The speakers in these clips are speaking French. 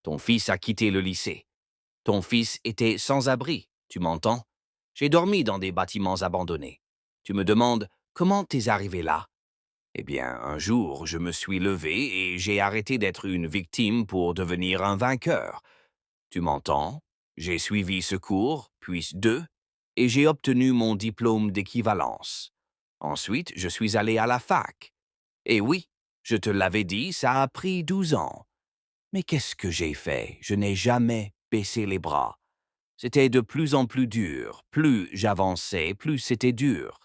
Ton fils a quitté le lycée. Ton fils était sans abri, tu m'entends? J'ai dormi dans des bâtiments abandonnés. Tu me demandes comment t'es arrivé là? Eh bien, un jour, je me suis levé et j'ai arrêté d'être une victime pour devenir un vainqueur. Tu m'entends? J'ai suivi ce cours, puis deux, et j'ai obtenu mon diplôme d'équivalence. Ensuite, je suis allé à la fac. Et oui, je te l'avais dit, ça a pris 12 ans. Mais qu'est-ce que j'ai fait? Je n'ai jamais baissé les bras. C'était de plus en plus dur. Plus j'avançais, plus c'était dur.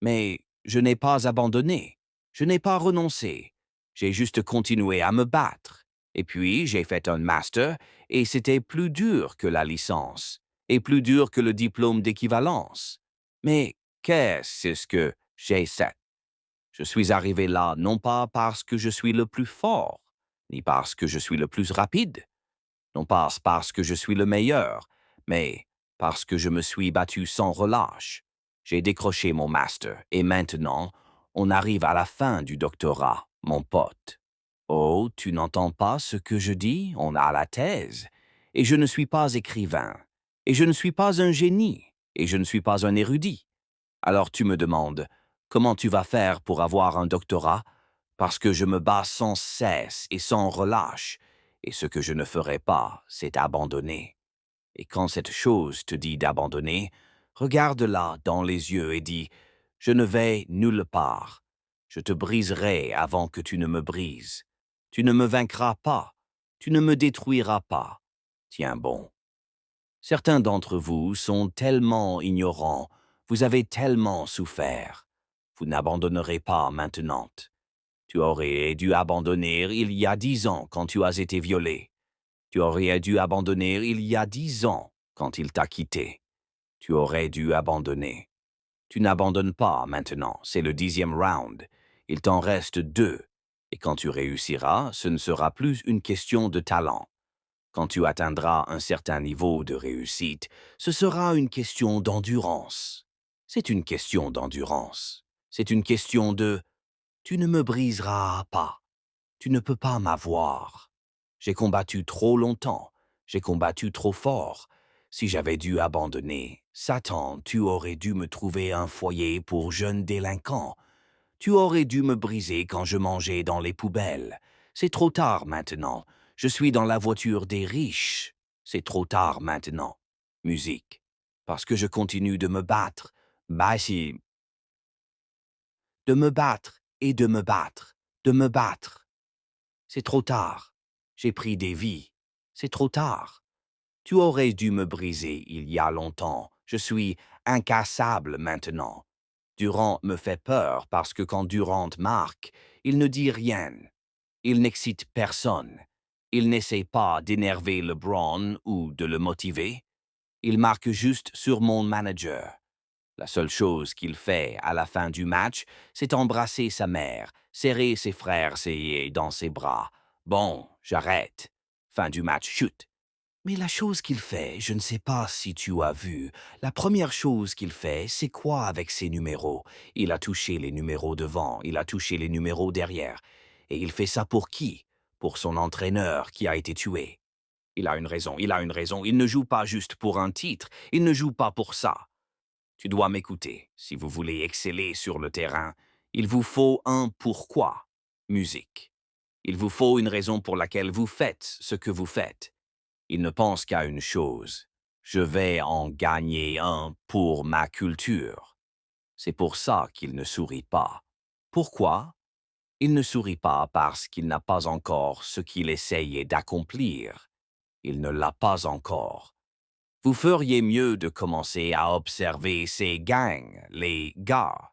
Mais je n'ai pas abandonné. Je n'ai pas renoncé. J'ai juste continué à me battre. Et puis, j'ai fait un master et c'était plus dur que la licence et plus dur que le diplôme d'équivalence. Mais qu'est-ce que j'ai fait? Je suis arrivé là non pas parce que je suis le plus fort, ni parce que je suis le plus rapide, non pas parce que je suis le meilleur, mais parce que je me suis battu sans relâche. J'ai décroché mon master et maintenant, on arrive à la fin du doctorat, mon pote. Oh, tu n'entends pas ce que je dis? On a la thèse. Et je ne suis pas écrivain. Et je ne suis pas un génie. Et je ne suis pas un érudit. Alors tu me demandes, comment tu vas faire pour avoir un doctorat? Parce que je me bats sans cesse et sans relâche, et ce que je ne ferai pas, c'est abandonner. Et quand cette chose te dit d'abandonner, regarde-la dans les yeux et dis, je ne vais nulle part. Je te briserai avant que tu ne me brises. Tu ne me vaincras pas. Tu ne me détruiras pas. Tiens bon. Certains d'entre vous sont tellement ignorants, vous avez tellement souffert. Vous n'abandonnerez pas maintenant. Tu aurais dû abandonner il y a 10 ans quand tu as été violé. Tu aurais dû abandonner il y a 10 ans quand il t'a quitté. Tu aurais dû abandonner. Tu n'abandonnes pas maintenant, c'est le 10e round. Il t'en reste 2. Et quand tu réussiras, ce ne sera plus une question de talent. Quand tu atteindras un certain niveau de réussite, ce sera une question d'endurance. C'est une question d'endurance. C'est une question de tu ne me briseras pas. Tu ne peux pas m'avoir. J'ai combattu trop longtemps. J'ai combattu trop fort. Si j'avais dû abandonner, Satan, tu aurais dû me trouver un foyer pour jeunes délinquants. Tu aurais dû me briser quand je mangeais dans les poubelles. C'est trop tard maintenant. Je suis dans la voiture des riches. C'est trop tard maintenant. Musique. Parce que je continue de me battre. Bah si. De me battre et de me battre. De me battre. C'est trop tard. J'ai pris des vies. C'est trop tard. Tu aurais dû me briser il y a longtemps. Je suis incassable maintenant. Durant me fait peur parce que quand Durant marque, il ne dit rien. Il n'excite personne. Il n'essaie pas d'énerver LeBron ou de le motiver. Il marque juste sur mon manager. La seule chose qu'il fait à la fin du match, c'est embrasser sa mère, serrer ses frères dans ses bras. Bon, j'arrête. Fin du match, chute. Mais la chose qu'il fait, je ne sais pas si tu as vu, la première chose qu'il fait, c'est quoi avec ses numéros? Il a touché les numéros devant, il a touché les numéros derrière. Et il fait ça pour qui? Pour son entraîneur qui a été tué. Il a une raison, il a une raison. Il ne joue pas juste pour un titre, il ne joue pas pour ça. Tu dois m'écouter. Si vous voulez exceller sur le terrain, il vous faut un pourquoi. Musique. Il vous faut une raison pour laquelle vous faites ce que vous faites. Il ne pense qu'à une chose. Je vais en gagner un pour ma culture. C'est pour ça qu'il ne sourit pas. Pourquoi? Il ne sourit pas parce qu'il n'a pas encore ce qu'il essayait d'accomplir. Il ne l'a pas encore. Vous feriez mieux de commencer à observer ces gangs, les gars,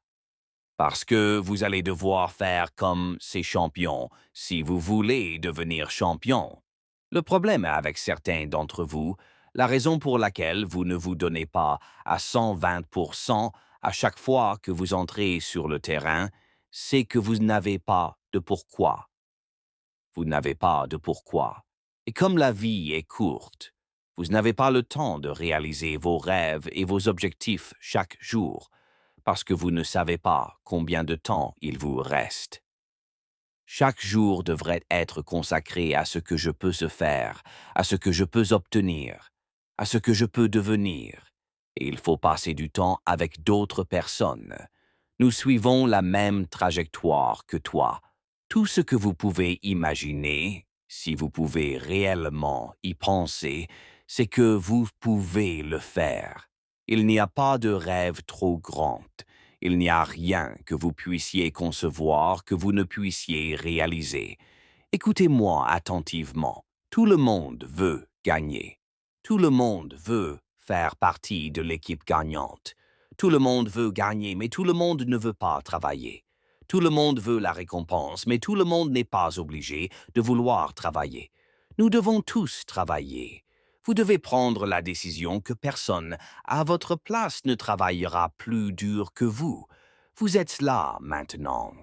parce que vous allez devoir faire comme ces champions si vous voulez devenir champion. Le problème avec certains d'entre vous, la raison pour laquelle vous ne vous donnez pas à 120% à chaque fois que vous entrez sur le terrain, c'est que vous n'avez pas de pourquoi. Vous n'avez pas de pourquoi. Et comme la vie est courte, vous n'avez pas le temps de réaliser vos rêves et vos objectifs chaque jour, parce que vous ne savez pas combien de temps il vous reste. Chaque jour devrait être consacré à ce que je peux se faire, à ce que je peux obtenir, à ce que je peux devenir. Et il faut passer du temps avec d'autres personnes. Nous suivons la même trajectoire que toi. Tout ce que vous pouvez imaginer, si vous pouvez réellement y penser, c'est que vous pouvez le faire. Il n'y a pas de rêve trop grand. Il n'y a rien que vous puissiez concevoir que vous ne puissiez réaliser. Écoutez-moi attentivement. Tout le monde veut gagner. Tout le monde veut faire partie de l'équipe gagnante. Tout le monde veut gagner, mais tout le monde ne veut pas travailler. Tout le monde veut la récompense, mais tout le monde n'est pas obligé de vouloir travailler. Nous devons tous travailler. Vous devez prendre la décision que personne à votre place ne travaillera plus dur que vous. Vous êtes là maintenant.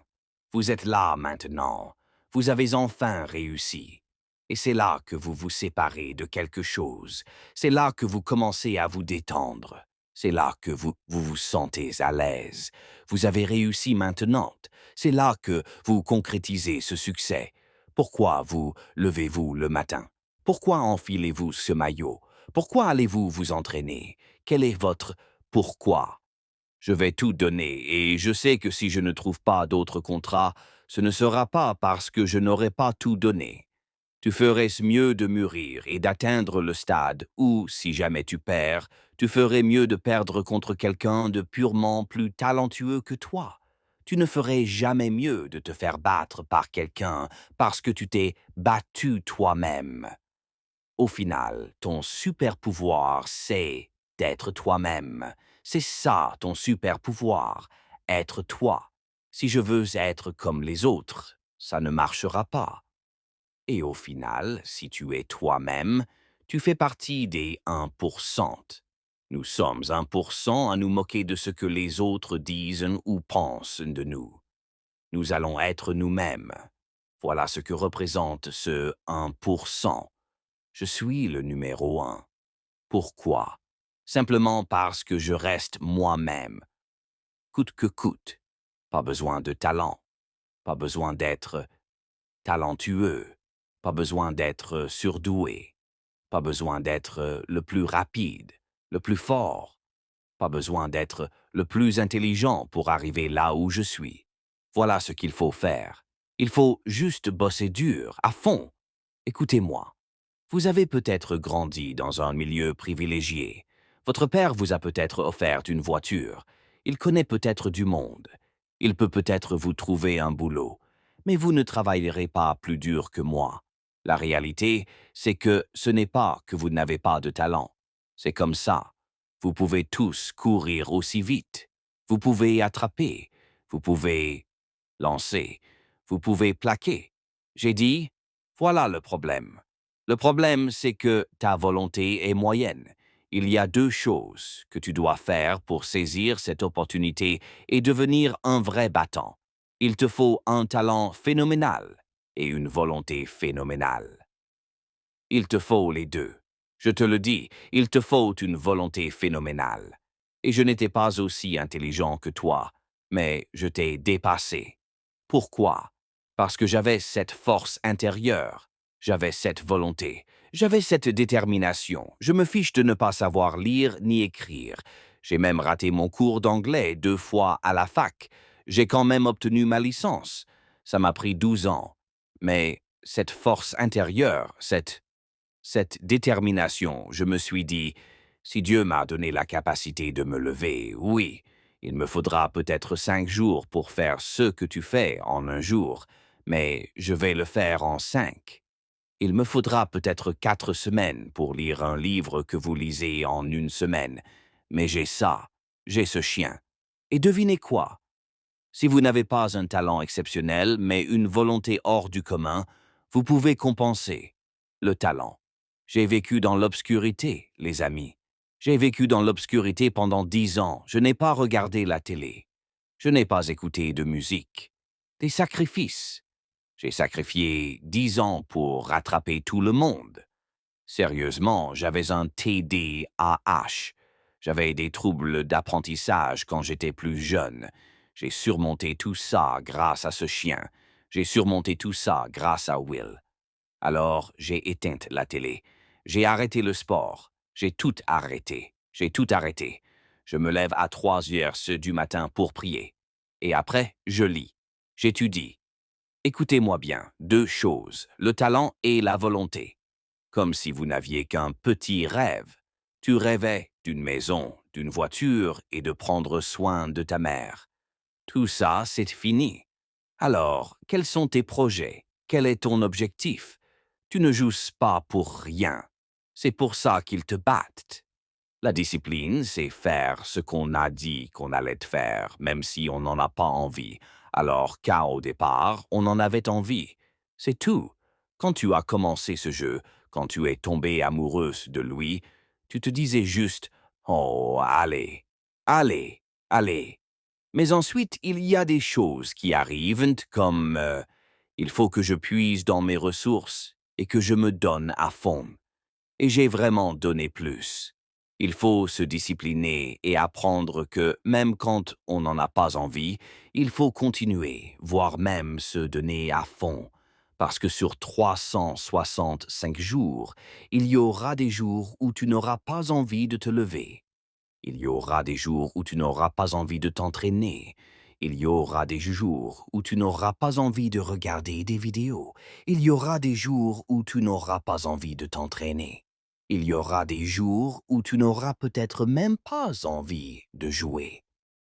Vous êtes là maintenant. Vous avez enfin réussi. Et c'est là que vous vous séparez de quelque chose. C'est là que vous commencez à vous détendre. C'est là que vous sentez à l'aise. Vous avez réussi maintenant. C'est là que vous concrétisez ce succès. Pourquoi vous levez-vous le matin? Pourquoi enfilez-vous ce maillot? Pourquoi allez-vous vous entraîner? Quel est votre pourquoi? Je vais tout donner et je sais que si je ne trouve pas d'autre contrat, ce ne sera pas parce que je n'aurai pas tout donné. Tu ferais mieux de mûrir et d'atteindre le stade où, si jamais tu perds, tu ferais mieux de perdre contre quelqu'un de purement plus talentueux que toi. Tu ne ferais jamais mieux de te faire battre par quelqu'un parce que tu t'es battu toi-même. Au final, ton super pouvoir, c'est d'être toi-même. C'est ça ton super pouvoir, être toi. Si je veux être comme les autres, ça ne marchera pas. Et au final, si tu es toi-même, tu fais partie des 1%. Nous sommes 1% à nous moquer de ce que les autres disent ou pensent de nous. Nous allons être nous-mêmes. Voilà ce que représente ce 1%. Je suis le numéro 1. Pourquoi? Simplement parce que je reste moi-même, coûte que coûte. Pas besoin de talent, pas besoin d'être talentueux, pas besoin d'être surdoué, pas besoin d'être le plus rapide, le plus fort, pas besoin d'être le plus intelligent pour arriver là où je suis. Voilà ce qu'il faut faire. Il faut juste bosser dur, à fond. Écoutez-moi. Vous avez peut-être grandi dans un milieu privilégié. Votre père vous a peut-être offert une voiture. Il connaît peut-être du monde. Il peut peut-être vous trouver un boulot. Mais vous ne travaillerez pas plus dur que moi. La réalité, c'est que ce n'est pas que vous n'avez pas de talent. C'est comme ça. Vous pouvez tous courir aussi vite. Vous pouvez attraper. Vous pouvez lancer. Vous pouvez plaquer. J'ai dit, voilà le problème. Le problème, c'est que ta volonté est moyenne. Il y a deux choses que tu dois faire pour saisir cette opportunité et devenir un vrai battant. Il te faut un talent phénoménal et une volonté phénoménale. Il te faut les deux. Je te le dis, il te faut une volonté phénoménale. Et je n'étais pas aussi intelligent que toi, mais je t'ai dépassé. Pourquoi? Parce que j'avais cette force intérieure, j'avais cette volonté, j'avais cette détermination. Je me fiche de ne pas savoir lire ni écrire. J'ai même raté mon cours d'anglais 2 fois à la fac. J'ai quand même obtenu ma licence. Ça m'a pris 12 ans. Mais cette force intérieure, cette détermination, je me suis dit, si Dieu m'a donné la capacité de me lever, oui, il me faudra peut-être 5 jours pour faire ce que tu fais en un jour, mais je vais le faire en 5. Il me faudra peut-être 4 semaines pour lire un livre que vous lisez en une semaine, mais j'ai ça, j'ai ce chien. Et devinez quoi? Si vous n'avez pas un talent exceptionnel, mais une volonté hors du commun, vous pouvez compenser le talent. J'ai vécu dans l'obscurité, les amis. J'ai vécu dans l'obscurité pendant 10 ans. Je n'ai pas regardé la télé. Je n'ai pas écouté de musique. Des sacrifices. J'ai sacrifié 10 ans pour rattraper tout le monde. Sérieusement, j'avais un TDAH. J'avais des troubles d'apprentissage quand j'étais plus jeune. J'ai surmonté tout ça grâce à ce chien. J'ai surmonté tout ça grâce à Will. Alors, j'ai éteint la télé. J'ai arrêté le sport. J'ai tout arrêté. J'ai tout arrêté. Je me lève à 3 heures du matin pour prier. Et après, je lis. J'étudie. Écoutez-moi bien, 2 choses, le talent et la volonté. Comme si vous n'aviez qu'un petit rêve. Tu rêvais d'une maison, d'une voiture et de prendre soin de ta mère. Tout ça, c'est fini. Alors, quels sont tes projets? Quel est ton objectif? Tu ne joues pas pour rien. C'est pour ça qu'ils te battent. La discipline, c'est faire ce qu'on a dit qu'on allait faire, même si on n'en a pas envie. Alors qu'au départ, on en avait envie. C'est tout. Quand tu as commencé ce jeu, quand tu es tombée amoureuse de lui, tu te disais juste «Oh, allez, allez, allez». Mais ensuite, il y a des choses qui arrivent comme il faut que je puise dans mes ressources et que je me donne à fond. Et j'ai vraiment donné plus. Il faut se discipliner et apprendre que même quand on n'en a pas envie, il faut continuer, voire même se donner à fond. Parce que sur 365 jours, il y aura des jours où tu n'auras pas envie de te lever. Il y aura des jours où tu n'auras pas envie de t'entraîner. Il y aura des jours où tu n'auras pas envie de regarder des vidéos. Il y aura des jours où tu n'auras pas envie de t'entraîner. Il y aura des jours où tu n'auras peut-être même pas envie de jouer.